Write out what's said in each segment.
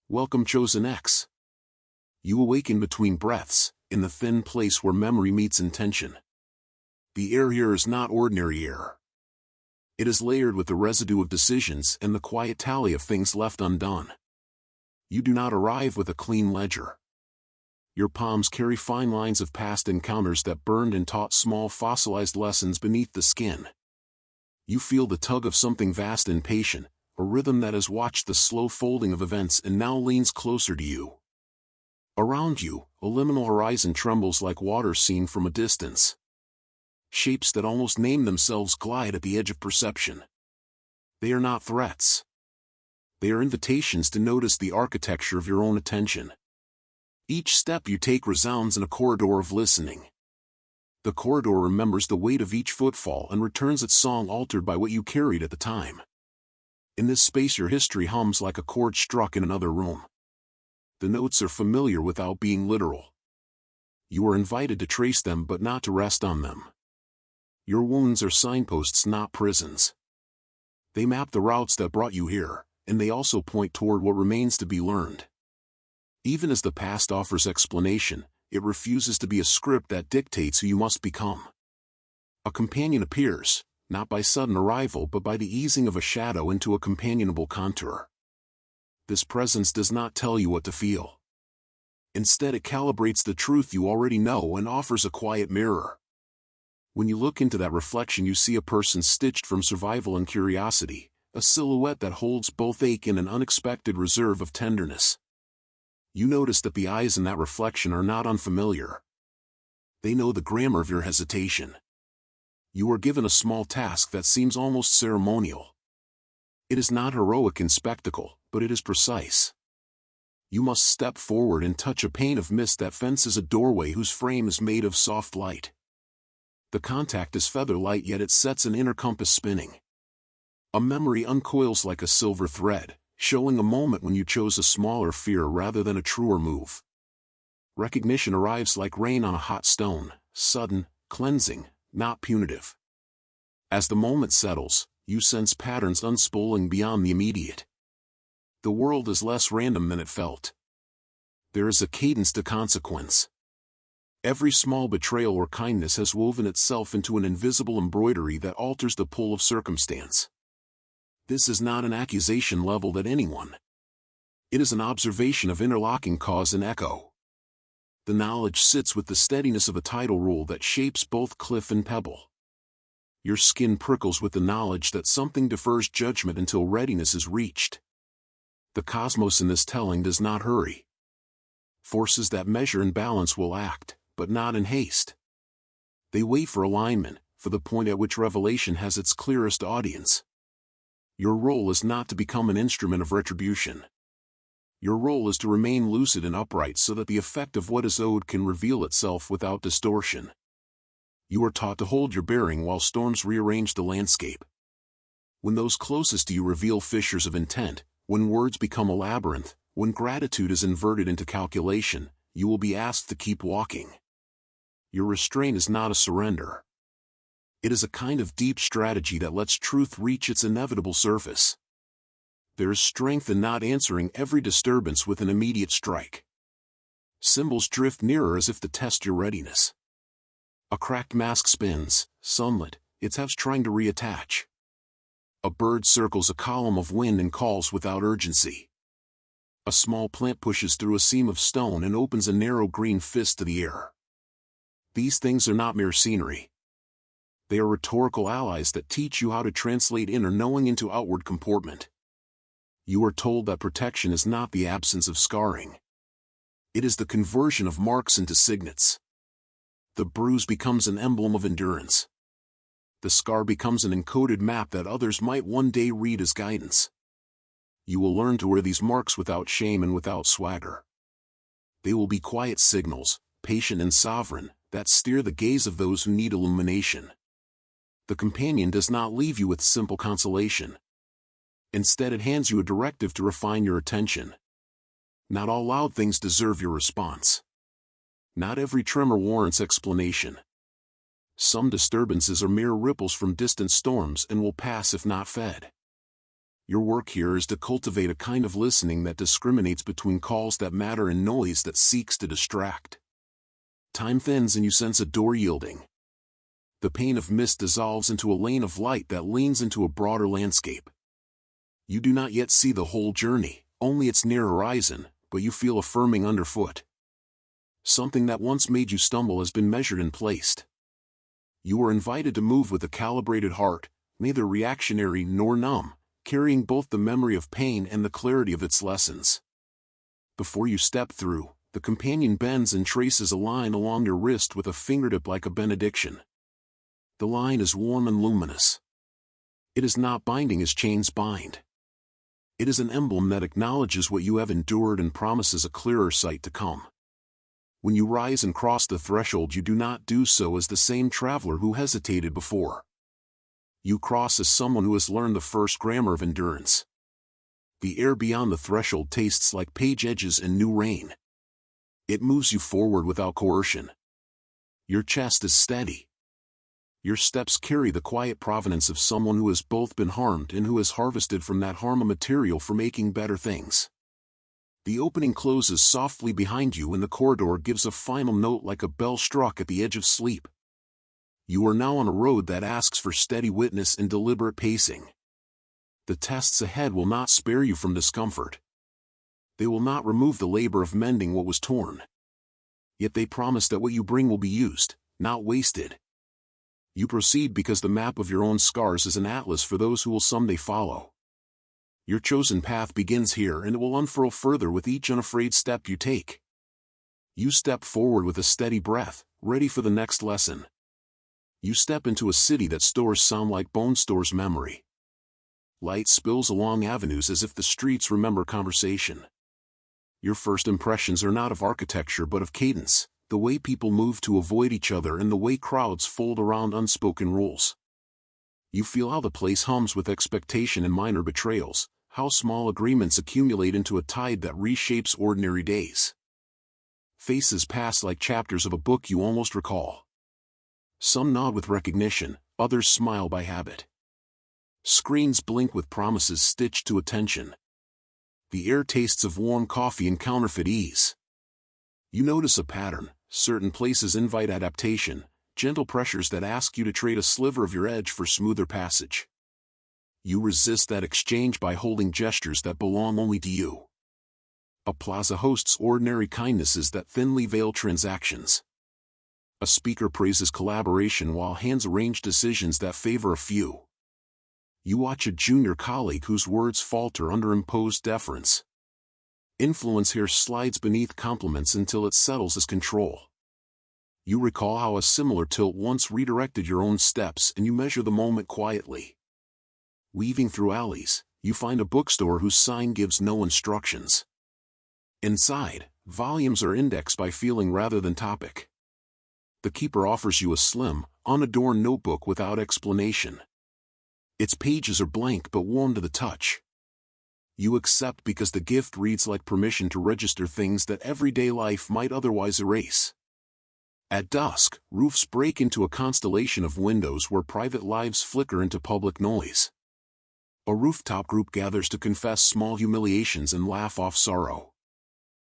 Welcome, Chosen X. You awaken between breaths, in the thin place where memory meets intention. The air here is not ordinary air. It is layered with the residue of decisions and the quiet tally of things left undone. You do not arrive with a clean ledger. Your palms carry fine lines of past encounters that burned and taught small fossilized lessons beneath the skin. You feel the tug of something vast and patient, a rhythm that has watched the slow folding of events and now leans closer to you. Around you, a liminal horizon trembles like water seen from a distance. Shapes that almost name themselves glide at the edge of perception. They are not threats. They are invitations to notice the architecture of your own attention. Each step you take resounds in a corridor of listening. The corridor remembers the weight of each footfall and returns its song altered by what you carried at the time. In this space your history hums like a chord struck in another room. The notes are familiar without being literal. You are invited to trace them but not to rest on them. Your wounds are signposts, not prisons. They map the routes that brought you here, and they also point toward what remains to be learned. Even as the past offers explanation, it refuses to be a script that dictates who you must become. A companion appears, not by sudden arrival but by the easing of a shadow into a companionable contour. This presence does not tell you what to feel. Instead, it calibrates the truth you already know and offers a quiet mirror. When you look into that reflection, you see a person stitched from survival and curiosity, a silhouette that holds both ache and an unexpected reserve of tenderness. You notice that the eyes in that reflection are not unfamiliar. They know the grammar of your hesitation. You are given a small task that seems almost ceremonial. It is not heroic in spectacle, but it is precise. You must step forward and touch a pane of mist that fences a doorway whose frame is made of soft light. The contact is feather light, yet it sets an inner compass spinning. A memory uncoils like a silver thread, showing a moment when you chose a smaller fear rather than a truer move. Recognition arrives like rain on a hot stone, sudden, cleansing, not punitive. As the moment settles, you sense patterns unspooling beyond the immediate. The world is less random than it felt. There is a cadence to consequence. Every small betrayal or kindness has woven itself into an invisible embroidery that alters the pull of circumstance. This is not an accusation leveled at anyone. It is an observation of interlocking cause and echo. The knowledge sits with the steadiness of a tidal rule that shapes both cliff and pebble. Your skin prickles with the knowledge that something defers judgment until readiness is reached. The cosmos in this telling does not hurry. Forces that measure and balance will act, but not in haste. They wait for alignment, for the point at which revelation has its clearest audience. Your role is not to become an instrument of retribution. Your role is to remain lucid and upright so that the effect of what is owed can reveal itself without distortion. You are taught to hold your bearing while storms rearrange the landscape. When those closest to you reveal fissures of intent, when words become a labyrinth, when gratitude is inverted into calculation, you will be asked to keep walking. Your restraint is not a surrender. It is a kind of deep strategy that lets truth reach its inevitable surface. There is strength in not answering every disturbance with an immediate strike. Symbols drift nearer as if to test your readiness. A cracked mask spins, sunlit, its halves trying to reattach. A bird circles a column of wind and calls without urgency. A small plant pushes through a seam of stone and opens a narrow green fist to the air. These things are not mere scenery. They are rhetorical allies that teach you how to translate inner knowing into outward comportment. You are told that protection is not the absence of scarring. It is the conversion of marks into signets. The bruise becomes an emblem of endurance. The scar becomes an encoded map that others might one day read as guidance. You will learn to wear these marks without shame and without swagger. They will be quiet signals, patient and sovereign, that steer the gaze of those who need illumination. The companion does not leave you with simple consolation. Instead, it hands you a directive to refine your attention. Not all loud things deserve your response. Not every tremor warrants explanation. Some disturbances are mere ripples from distant storms and will pass if not fed. Your work here is to cultivate a kind of listening that discriminates between calls that matter and noise that seeks to distract. Time thins and you sense a door yielding. The pane of mist dissolves into a lane of light that leans into a broader landscape. You do not yet see the whole journey, only its near horizon, but you feel a firming underfoot. Something that once made you stumble has been measured and placed. You are invited to move with a calibrated heart, neither reactionary nor numb, carrying both the memory of pain and the clarity of its lessons. Before you step through, the companion bends and traces a line along your wrist with a fingertip like a benediction. The line is warm and luminous. It is not binding as chains bind. It is an emblem that acknowledges what you have endured and promises a clearer sight to come. When you rise and cross the threshold, you do not do so as the same traveler who hesitated before. You cross as someone who has learned the first grammar of endurance. The air beyond the threshold tastes like page edges and new rain. It moves you forward without coercion. Your chest is steady. Your steps carry the quiet provenance of someone who has both been harmed and who has harvested from that harm a material for making better things. The opening closes softly behind you and the corridor gives a final note like a bell struck at the edge of sleep. You are now on a road that asks for steady witness and deliberate pacing. The tests ahead will not spare you from discomfort. They will not remove the labor of mending what was torn. Yet they promise that what you bring will be used, not wasted. You proceed because the map of your own scars is an atlas for those who will someday follow. Your chosen path begins here and it will unfurl further with each unafraid step you take. You step forward with a steady breath, ready for the next lesson. You step into a city that stores sound like bone stores memory. Light spills along avenues as if the streets remember conversation. Your first impressions are not of architecture but of cadence, the way people move to avoid each other and the way crowds fold around unspoken rules. You feel how the place hums with expectation and minor betrayals, how small agreements accumulate into a tide that reshapes ordinary days. Faces pass like chapters of a book you almost recall. Some nod with recognition, others smile by habit. Screens blink with promises stitched to attention. The air tastes of warm coffee and counterfeit ease. You notice a pattern. Certain places invite adaptation, gentle pressures that ask you to trade a sliver of your edge for smoother passage. You resist that exchange by holding gestures that belong only to you. A plaza hosts ordinary kindnesses that thinly veil transactions. A speaker praises collaboration while hands arrange decisions that favor a few. You watch a junior colleague whose words falter under imposed deference. Influence here slides beneath compliments until it settles as control. You recall how a similar tilt once redirected your own steps and you measure the moment quietly. Weaving through alleys, you find a bookstore whose sign gives no instructions. Inside, volumes are indexed by feeling rather than topic. The keeper offers you a slim, unadorned notebook without explanation. Its pages are blank but warm to the touch. You accept because the gift reads like permission to register things that everyday life might otherwise erase. At dusk, roofs break into a constellation of windows where private lives flicker into public noise. A rooftop group gathers to confess small humiliations and laugh off sorrow.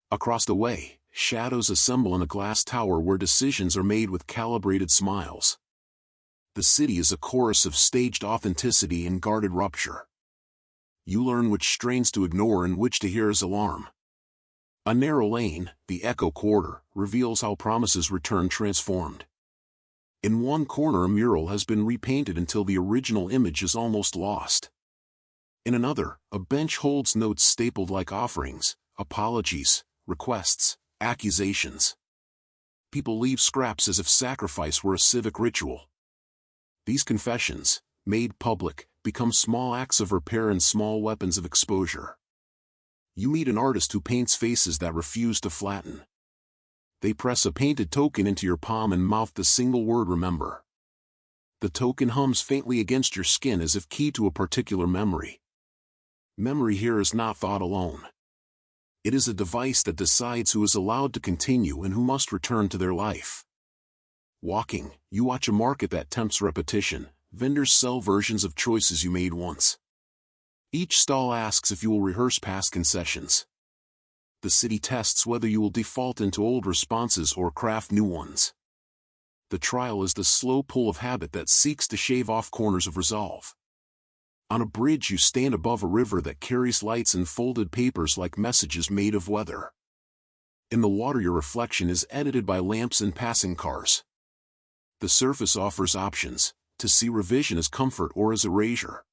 Across the way, shadows assemble in a glass tower where decisions are made with calibrated smiles. The city is a chorus of staged authenticity and guarded rupture. You learn which strains to ignore and which to hear as alarm. A narrow lane, the Echo Quarter, reveals how promises return transformed. In one corner a mural has been repainted until the original image is almost lost. In another, a bench holds notes stapled like offerings, apologies, requests, accusations. People leave scraps as if sacrifice were a civic ritual. These confessions, made public, become small acts of repair and small weapons of exposure. You meet an artist who paints faces that refuse to flatten. They press a painted token into your palm and mouth the single word "remember." The token hums faintly against your skin as if keyed to a particular memory. Memory here is not thought alone. It is a device that decides who is allowed to continue and who must return to their life. Walking, you watch a market that tempts repetition. Vendors sell versions of choices you made once. Each stall asks if you will rehearse past concessions. The city tests whether you will default into old responses or craft new ones. The trial is the slow pull of habit that seeks to shave off corners of resolve. On a bridge you stand above a river that carries lights and folded papers like messages made of weather. In the water your reflection is edited by lamps and passing cars. The surface offers options, to see revision as comfort or as erasure.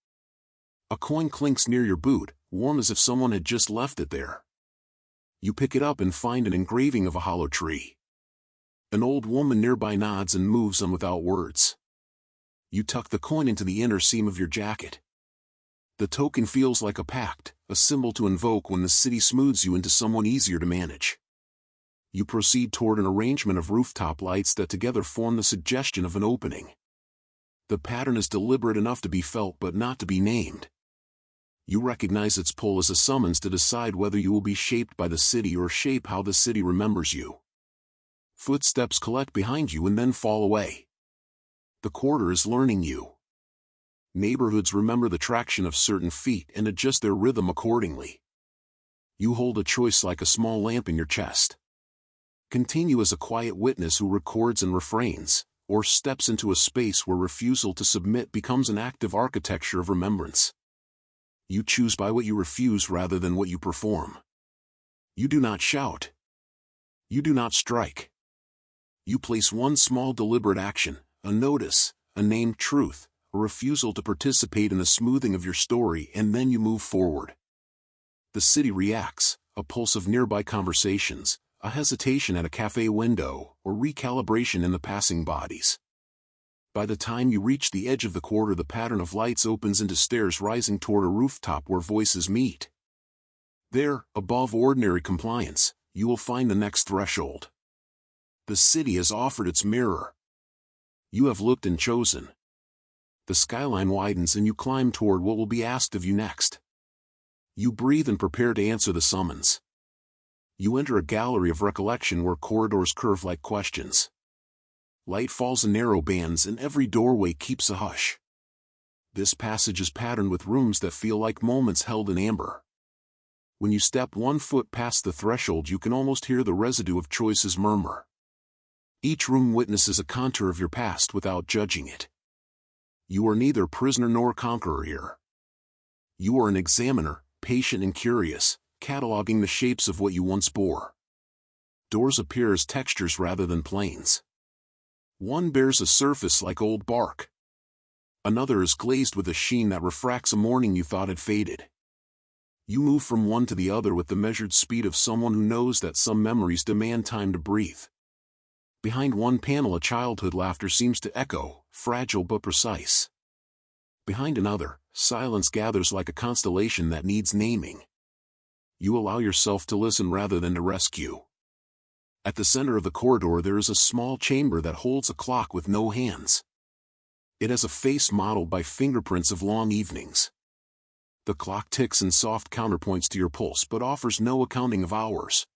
A coin clinks near your boot, warm as if someone had just left it there. You pick it up and find an engraving of a hollow tree. An old woman nearby nods and moves on without words. You tuck the coin into the inner seam of your jacket. The token feels like a pact, a symbol to invoke when the city smooths you into someone easier to manage. You proceed toward an arrangement of rooftop lights that together form the suggestion of an opening. The pattern is deliberate enough to be felt but not to be named. You recognize its pull as a summons to decide whether you will be shaped by the city or shape how the city remembers you. Footsteps collect behind you and then fall away. The quarter is learning you. Neighborhoods remember the traction of certain feet and adjust their rhythm accordingly. You hold a choice like a small lamp in your chest. Continue as a quiet witness who records and refrains, or steps into a space where refusal to submit becomes an active architecture of remembrance. You choose by what you refuse rather than what you perform. You do not shout. You do not strike. You place one small deliberate action, a notice, a named truth, a refusal to participate in the smoothing of your story, and then you move forward. The city reacts, a pulse of nearby conversations, a hesitation at a cafe window, or recalibration in the passing bodies. By the time you reach the edge of the quarter, the pattern of lights opens into stairs rising toward a rooftop where voices meet. There, above ordinary compliance, you will find the next threshold. The city has offered its mirror. You have looked and chosen. The skyline widens and you climb toward what will be asked of you next. You breathe and prepare to answer the summons. You enter a gallery of recollection where corridors curve like questions. Light falls in narrow bands and every doorway keeps a hush. This passage is patterned with rooms that feel like moments held in amber. When you step 1 foot past the threshold you can almost hear the residue of choices murmur. Each room witnesses a contour of your past without judging it. You are neither prisoner nor conqueror here. You are an examiner, patient and curious, cataloging the shapes of what you once bore. Doors appear as textures rather than planes. One bears a surface like old bark. Another is glazed with a sheen that refracts a morning you thought had faded. You move from one to the other with the measured speed of someone who knows that some memories demand time to breathe. Behind one panel a childhood laughter seems to echo, fragile but precise. Behind another, silence gathers like a constellation that needs naming. You allow yourself to listen rather than to rescue. At the center of the corridor there is a small chamber that holds a clock with no hands. It has a face modeled by fingerprints of long evenings. The clock ticks in soft counterpoints to your pulse but offers no accounting of hours.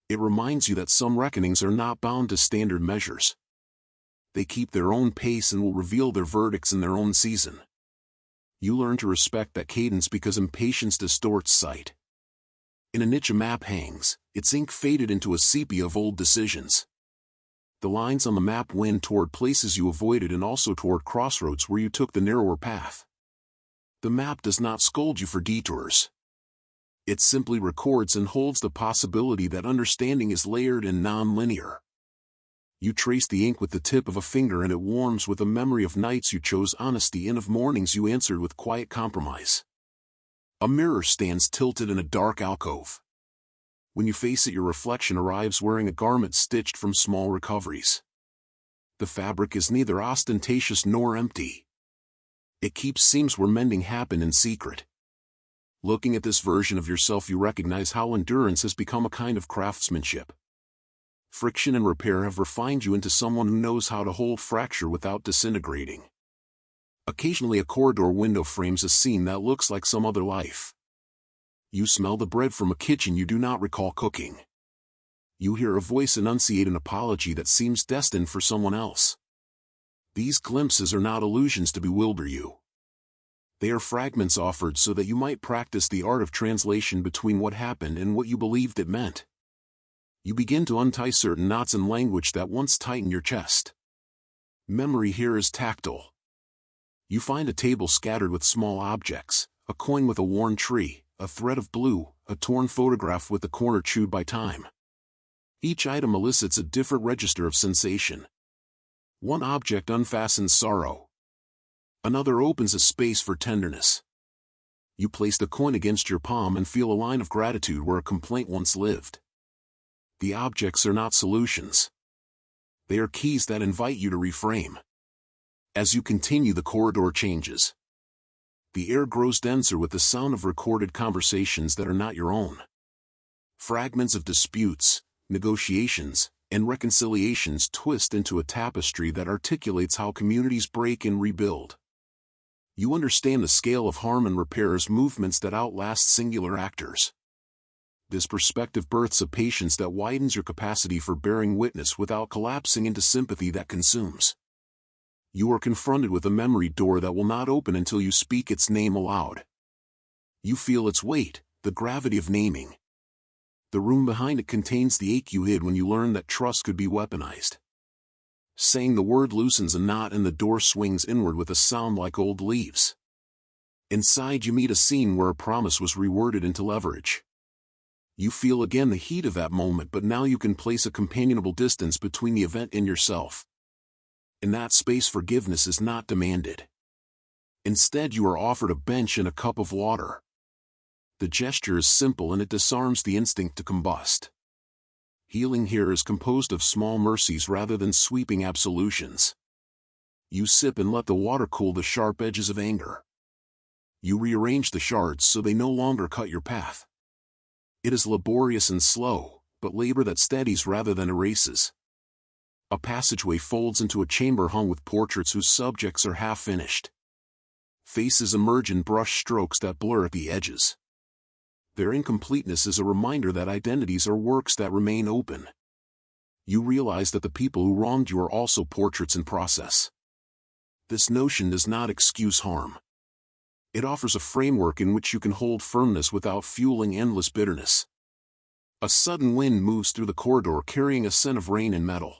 It reminds you that some reckonings are not bound to standard measures. They keep their own pace and will reveal their verdicts in their own season. You learn to respect that cadence because impatience distorts sight. In a niche a map hangs, its ink faded into a sepia of old decisions. The lines on the map wend toward places you avoided and also toward crossroads where you took the narrower path. The map does not scold you for detours. It simply records and holds the possibility that understanding is layered and non-linear. You trace the ink with the tip of a finger and it warms with a memory of nights you chose honesty and of mornings you answered with quiet compromise. A mirror stands tilted in a dark alcove. When you face it your reflection arrives wearing a garment stitched from small recoveries. The fabric is neither ostentatious nor empty. It keeps seams where mending happened in secret. Looking at this version of yourself you recognize how endurance has become a kind of craftsmanship. Friction and repair have refined you into someone who knows how to hold fracture without disintegrating. Occasionally a corridor window frames a scene that looks like some other life. You smell the bread from a kitchen you do not recall cooking. You hear a voice enunciate an apology that seems destined for someone else. These glimpses are not illusions to bewilder you. They are fragments offered so that you might practice the art of translation between what happened and what you believed it meant. You begin to untie certain knots in language that once tightened your chest. Memory here is tactile. You find a table scattered with small objects, a coin with a worn tree, a thread of blue, a torn photograph with the corner chewed by time. Each item elicits a different register of sensation. One object unfastens sorrow. Another opens a space for tenderness. You place the coin against your palm and feel a line of gratitude where a complaint once lived. The objects are not solutions. They are keys that invite you to reframe. As you continue, the corridor changes. The air grows denser with the sound of recorded conversations that are not your own. Fragments of disputes, negotiations, and reconciliations twist into a tapestry that articulates how communities break and rebuild. You understand the scale of harm and repairs movements that outlast singular actors. This perspective births a patience that widens your capacity for bearing witness without collapsing into sympathy that consumes. You are confronted with a memory door that will not open until you speak its name aloud. You feel its weight, the gravity of naming. The room behind it contains the ache you hid when you learned that trust could be weaponized. Saying the word loosens a knot and the door swings inward with a sound like old leaves. Inside you meet a scene where a promise was reworded into leverage. You feel again the heat of that moment, but now you can place a companionable distance between the event and yourself. In that space, forgiveness is not demanded. Instead, you are offered a bench and a cup of water. The gesture is simple and it disarms the instinct to combust. Healing here is composed of small mercies rather than sweeping absolutions. You sip and let the water cool the sharp edges of anger. You rearrange the shards so they no longer cut your path. It is laborious and slow, but labor that steadies rather than erases. A passageway folds into a chamber hung with portraits whose subjects are half-finished. Faces emerge in brush strokes that blur at the edges. Their incompleteness is a reminder that identities are works that remain open. You realize that the people who wronged you are also portraits in process. This notion does not excuse harm. It offers a framework in which you can hold firmness without fueling endless bitterness. A sudden wind moves through the corridor carrying a scent of rain and metal.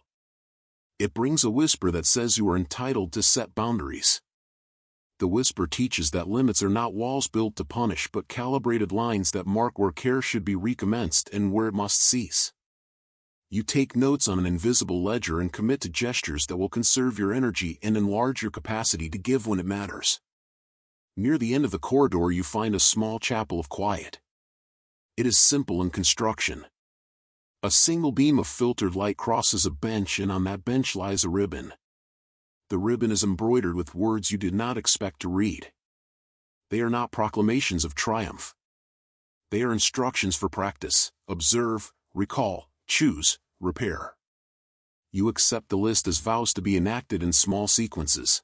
It brings a whisper that says you are entitled to set boundaries. The whisper teaches that limits are not walls built to punish but calibrated lines that mark where care should be recommenced and where it must cease. You take notes on an invisible ledger and commit to gestures that will conserve your energy and enlarge your capacity to give when it matters. Near the end of the corridor you find a small chapel of quiet. It is simple in construction. A single beam of filtered light crosses a bench, and on that bench lies a ribbon. The ribbon is embroidered with words you did not expect to read. They are not proclamations of triumph. They are instructions for practice: observe, recall, choose, repair. You accept the list as vows to be enacted in small sequences.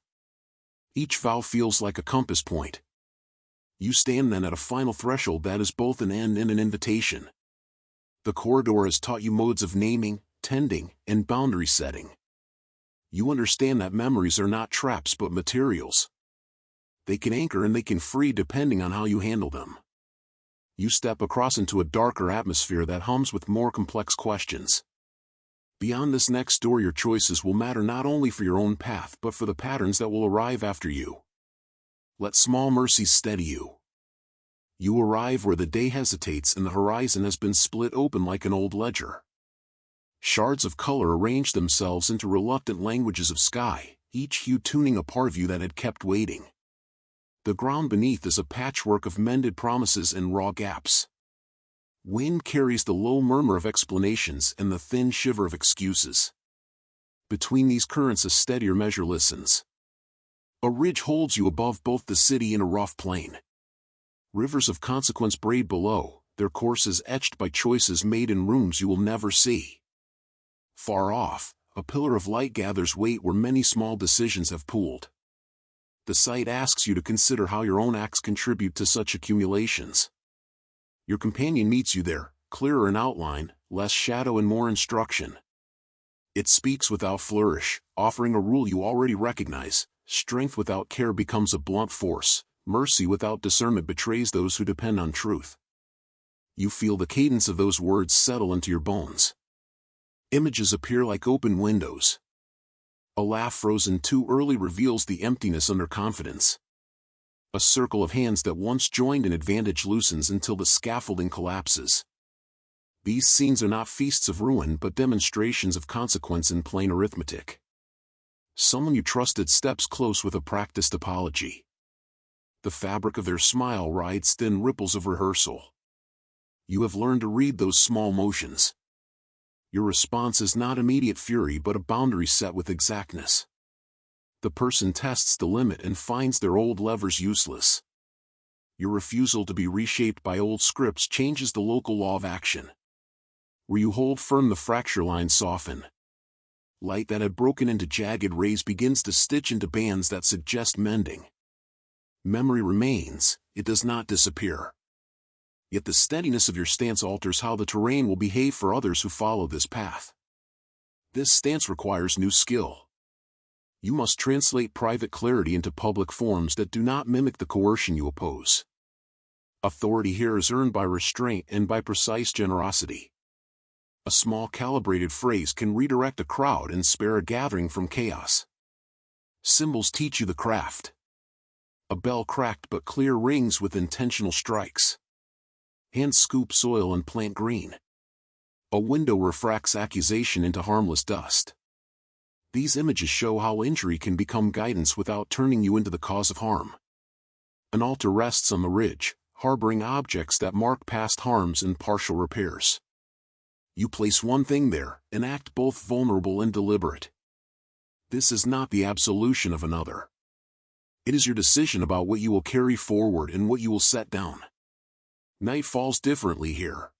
Each vow feels like a compass point. You stand then at a final threshold that is both an end and an invitation. The corridor has taught you modes of naming, tending, and boundary setting. You understand that memories are not traps but materials. They can anchor and they can free depending on how you handle them. You step across into a darker atmosphere that hums with more complex questions. Beyond this next door, your choices will matter not only for your own path but for the patterns that will arrive after you. Let small mercies steady you. You arrive where the day hesitates and the horizon has been split open like an old ledger. Shards of color arrange themselves into reluctant languages of sky, each hue tuning a part of you that had kept waiting. The ground beneath is a patchwork of mended promises and raw gaps. Wind carries the low murmur of explanations and the thin shiver of excuses. Between these currents a steadier measure listens. A ridge holds you above both the city and a rough plain. Rivers of consequence braid below, their courses etched by choices made in rooms you will never see. Far off, a pillar of light gathers weight where many small decisions have pooled. The sight asks you to consider how your own acts contribute to such accumulations. Your companion meets you there, clearer in outline, less shadow and more instruction. It speaks without flourish, offering a rule you already recognize: strength without care becomes a blunt force, Mercy without discernment betrays those who depend on truth. You feel the cadence of those words settle into your bones. Images appear like open windows. A laugh frozen too early reveals the emptiness under confidence. A circle of hands that once joined in advantage loosens until the scaffolding collapses. These scenes are not feasts of ruin but demonstrations of consequence in plain arithmetic. Someone you trusted steps close with a practiced apology. The fabric of their smile rides thin ripples of rehearsal. You have learned to read those small motions. Your response is not immediate fury but a boundary set with exactness. The person tests the limit and finds their old levers useless. Your refusal to be reshaped by old scripts changes the local law of action. Where you hold firm, the fracture lines soften. Light that had broken into jagged rays begins to stitch into bands that suggest mending. Memory remains, it does not disappear. Yet the steadiness of your stance alters how the terrain will behave for others who follow this path. This stance requires new skill. You must translate private clarity into public forms that do not mimic the coercion you oppose. Authority here is earned by restraint and by precise generosity. A small calibrated phrase can redirect a crowd and spare a gathering from chaos. Symbols teach you the craft. A bell cracked but clear rings with intentional strikes. Hands scoop soil and plant green. A window refracts accusation into harmless dust. These images show how injury can become guidance without turning you into the cause of harm. An altar rests on the ridge, harboring objects that mark past harms and partial repairs. You place one thing there, an act both vulnerable and deliberate. This is not the absolution of another. It is your decision about what you will carry forward and what you will set down. Night falls differently here.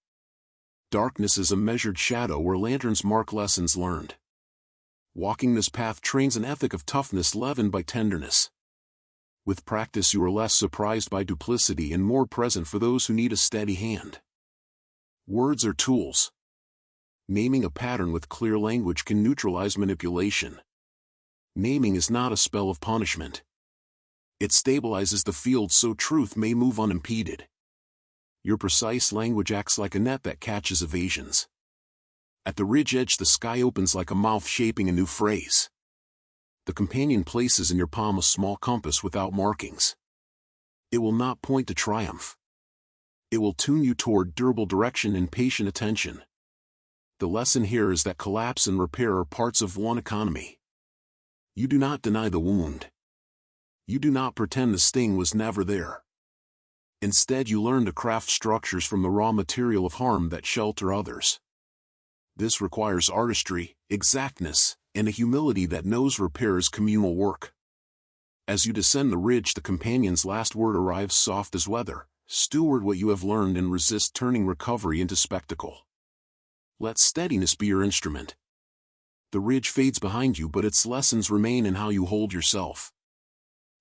Darkness is a measured shadow where lanterns mark lessons learned. Walking this path trains an ethic of toughness leavened by tenderness. With practice you are less surprised by duplicity and more present for those who need a steady hand. Words are tools. Naming a pattern with clear language can neutralize manipulation. Naming is not a spell of punishment. It stabilizes the field so truth may move unimpeded. Your precise language acts like a net that catches evasions. At the ridge edge the sky opens like a mouth shaping a new phrase. The companion places in your palm a small compass without markings. It will not point to triumph. It will tune you toward durable direction and patient attention. The lesson here is that collapse and repair are parts of one economy. You do not deny the wound. You do not pretend the sting was never there. Instead you learn to craft structures from the raw material of harm that shelter others. This requires artistry, exactness, and a humility that knows repair is communal work. As you descend the ridge the companion's last word arrives soft as weather: steward what you have learned and resist turning recovery into spectacle. Let steadiness be your instrument. The ridge fades behind you but its lessons remain in how you hold yourself.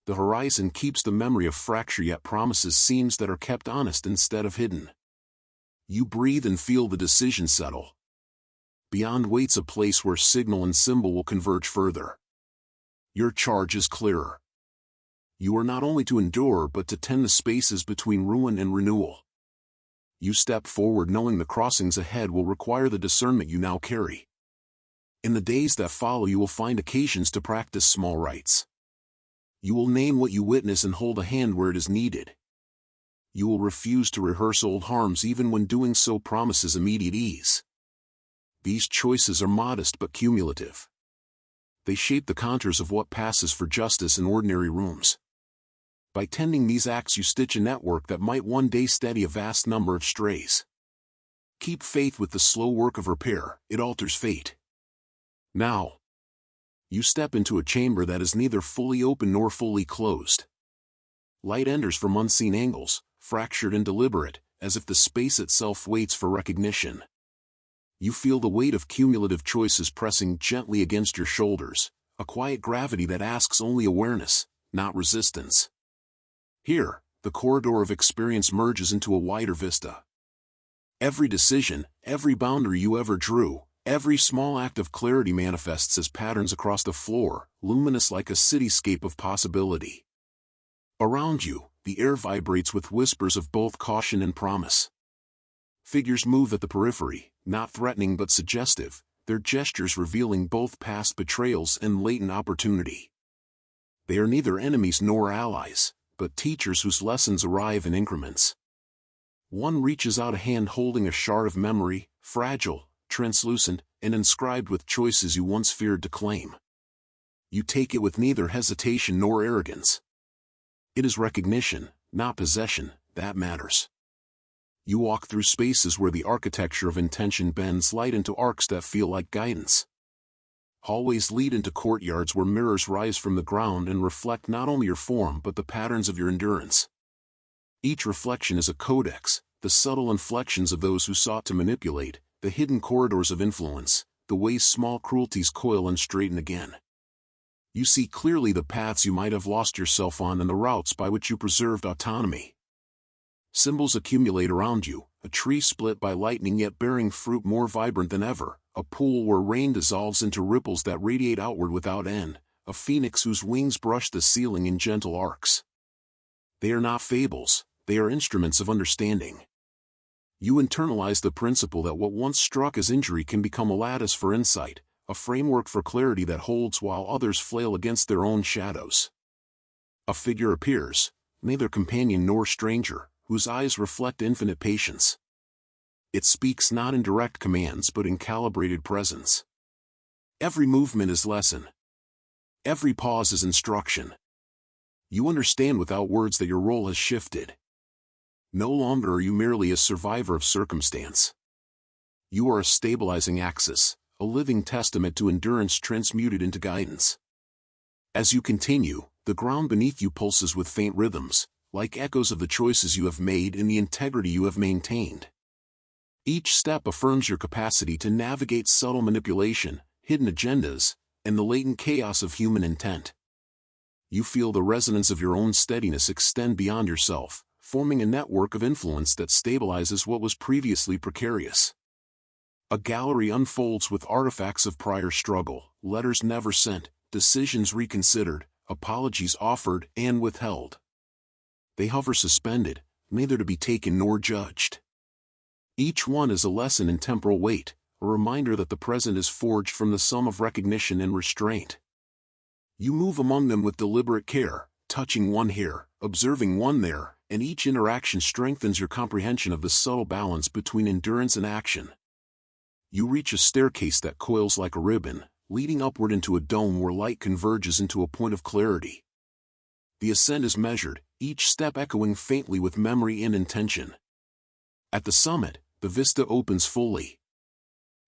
The horizon keeps the memory of fracture yet promises seams that are kept honest instead of hidden. You breathe and feel the decision settle. Beyond waits a place where signal and symbol will converge further. Your charge is clearer. You are not only to endure but to tend the spaces between ruin and renewal. You step forward knowing the crossings ahead will require the discernment you now carry. In the days that follow you will find occasions to practice small rites. You will name what you witness and hold a hand where it is needed. You will refuse to rehearse old harms even when doing so promises immediate ease. These choices are modest but cumulative. They shape the contours of what passes for justice in ordinary rooms. By tending these acts you stitch a network that might one day steady a vast number of strays. Keep faith with the slow work of repair, it alters fate. Now, you step into a chamber that is neither fully open nor fully closed. Light enters from unseen angles, fractured and deliberate, as if the space itself waits for recognition. You feel the weight of cumulative choices pressing gently against your shoulders, a quiet gravity that asks only awareness, not resistance. Here, the corridor of experience merges into a wider vista. Every decision, every boundary you ever drew, every small act of clarity manifests as patterns across the floor, luminous like a cityscape of possibility. Around you, the air vibrates with whispers of both caution and promise. Figures move at the periphery, not threatening but suggestive, their gestures revealing both past betrayals and latent opportunity. They are neither enemies nor allies, but teachers whose lessons arrive in increments. One reaches out a hand holding a shard of memory, fragile, translucent, and inscribed with choices you once feared to claim. You take it with neither hesitation nor arrogance. It is recognition, not possession, that matters. You walk through spaces where the architecture of intention bends light into arcs that feel like guidance. Hallways lead into courtyards where mirrors rise from the ground and reflect not only your form but the patterns of your endurance. Each reflection is a codex, the subtle inflections of those who sought to manipulate, the hidden corridors of influence, the ways small cruelties coil and straighten again. You see clearly the paths you might have lost yourself on and the routes by which you preserved autonomy. Symbols accumulate around you, a tree split by lightning yet bearing fruit more vibrant than ever, a pool where rain dissolves into ripples that radiate outward without end, a phoenix whose wings brush the ceiling in gentle arcs. They are not fables, they are instruments of understanding. You internalize the principle that what once struck as injury can become a lattice for insight, a framework for clarity that holds while others flail against their own shadows. A figure appears, neither companion nor stranger, whose eyes reflect infinite patience. It speaks not in direct commands but in calibrated presence. Every movement is lesson. Every pause is instruction. You understand without words that your role has shifted. No longer are you merely a survivor of circumstance. You are a stabilizing axis, a living testament to endurance transmuted into guidance. As you continue, the ground beneath you pulses with faint rhythms, like echoes of the choices you have made and the integrity you have maintained. Each step affirms your capacity to navigate subtle manipulation, hidden agendas, and the latent chaos of human intent. You feel the resonance of your own steadiness extend beyond yourself, forming a network of influence that stabilizes what was previously precarious. A gallery unfolds with artifacts of prior struggle, letters never sent, decisions reconsidered, apologies offered and withheld. They hover suspended, neither to be taken nor judged. Each one is a lesson in temporal weight, a reminder that the present is forged from the sum of recognition and restraint. You move among them with deliberate care, touching one here, observing one there, and each interaction strengthens your comprehension of the subtle balance between endurance and action. You reach a staircase that coils like a ribbon, leading upward into a dome where light converges into a point of clarity. The ascent is measured, each step echoing faintly with memory and intention. At the summit, the vista opens fully.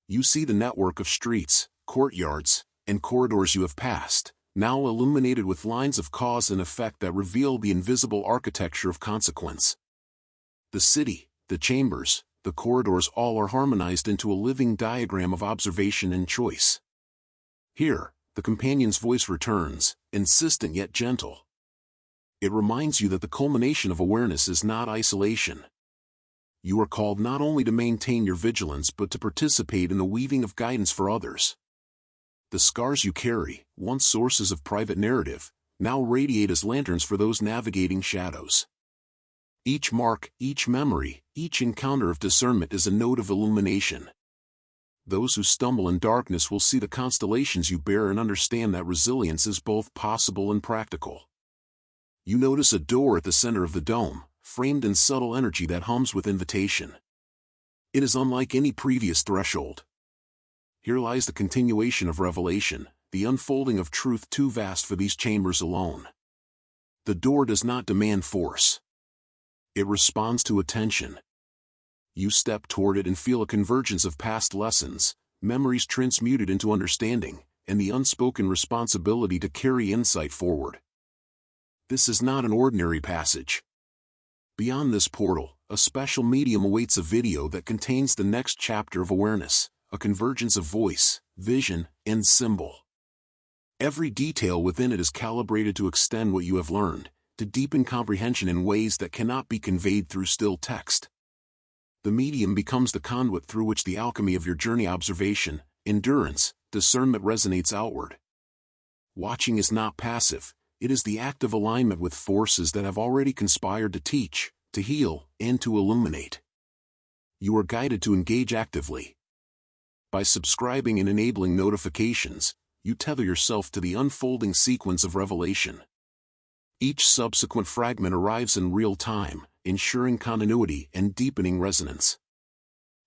You see the network of streets, courtyards, and corridors you have passed, now illuminated with lines of cause and effect that reveal the invisible architecture of consequence. The city, the chambers, the corridors all are harmonized into a living diagram of observation and choice. Here, the companion's voice returns, insistent yet gentle. It reminds you that the culmination of awareness is not isolation. You are called not only to maintain your vigilance but to participate in the weaving of guidance for others. The scars you carry, once sources of private narrative, now radiate as lanterns for those navigating shadows. Each mark, each memory, each encounter of discernment is a note of illumination. Those who stumble in darkness will see the constellations you bear and understand that resilience is both possible and practical. You notice a door at the center of the dome, framed in subtle energy that hums with invitation. It is unlike any previous threshold. Here lies the continuation of revelation, the unfolding of truth too vast for these chambers alone. The door does not demand force. It responds to attention. You step toward it and feel a convergence of past lessons, memories transmuted into understanding, and the unspoken responsibility to carry insight forward. This is not an ordinary passage. Beyond this portal, a special medium awaits, a video that contains the next chapter of awareness, a convergence of voice, vision, and symbol. Every detail within it is calibrated to extend what you have learned, to deepen comprehension in ways that cannot be conveyed through still text. The medium becomes the conduit through which the alchemy of your journey, observation, endurance, discernment resonates outward. Watching is not passive, It is the active alignment with forces that have already conspired to teach, to heal, and to illuminate. You are guided to engage actively. By subscribing and enabling notifications, you tether yourself to the unfolding sequence of revelation. Each subsequent fragment arrives in real time, ensuring continuity and deepening resonance.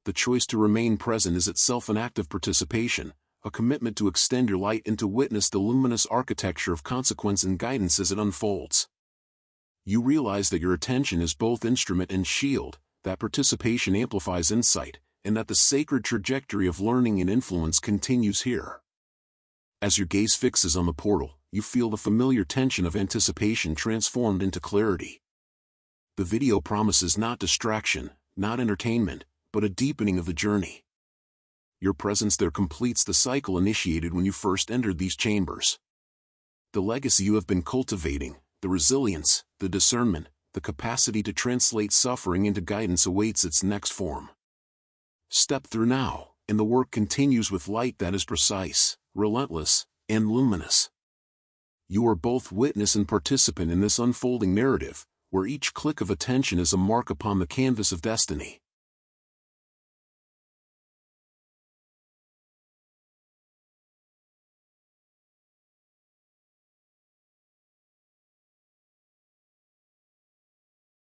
The choice to remain present is itself an act of participation, a commitment to extend your light and to witness the luminous architecture of consequence and guidance as it unfolds. You realize that your attention is both instrument and shield, that participation amplifies insight, and that the sacred trajectory of learning and influence continues here. As your gaze fixes on the portal, you feel the familiar tension of anticipation transformed into clarity. The video promises not distraction, not entertainment, but a deepening of the journey. Your presence there completes the cycle initiated when you first entered these chambers. The legacy you have been cultivating, the resilience, the discernment, the capacity to translate suffering into guidance awaits its next form. Step through now, and the work continues with light that is precise, relentless, and luminous. You are both witness and participant in this unfolding narrative, where each click of attention is a mark upon the canvas of destiny.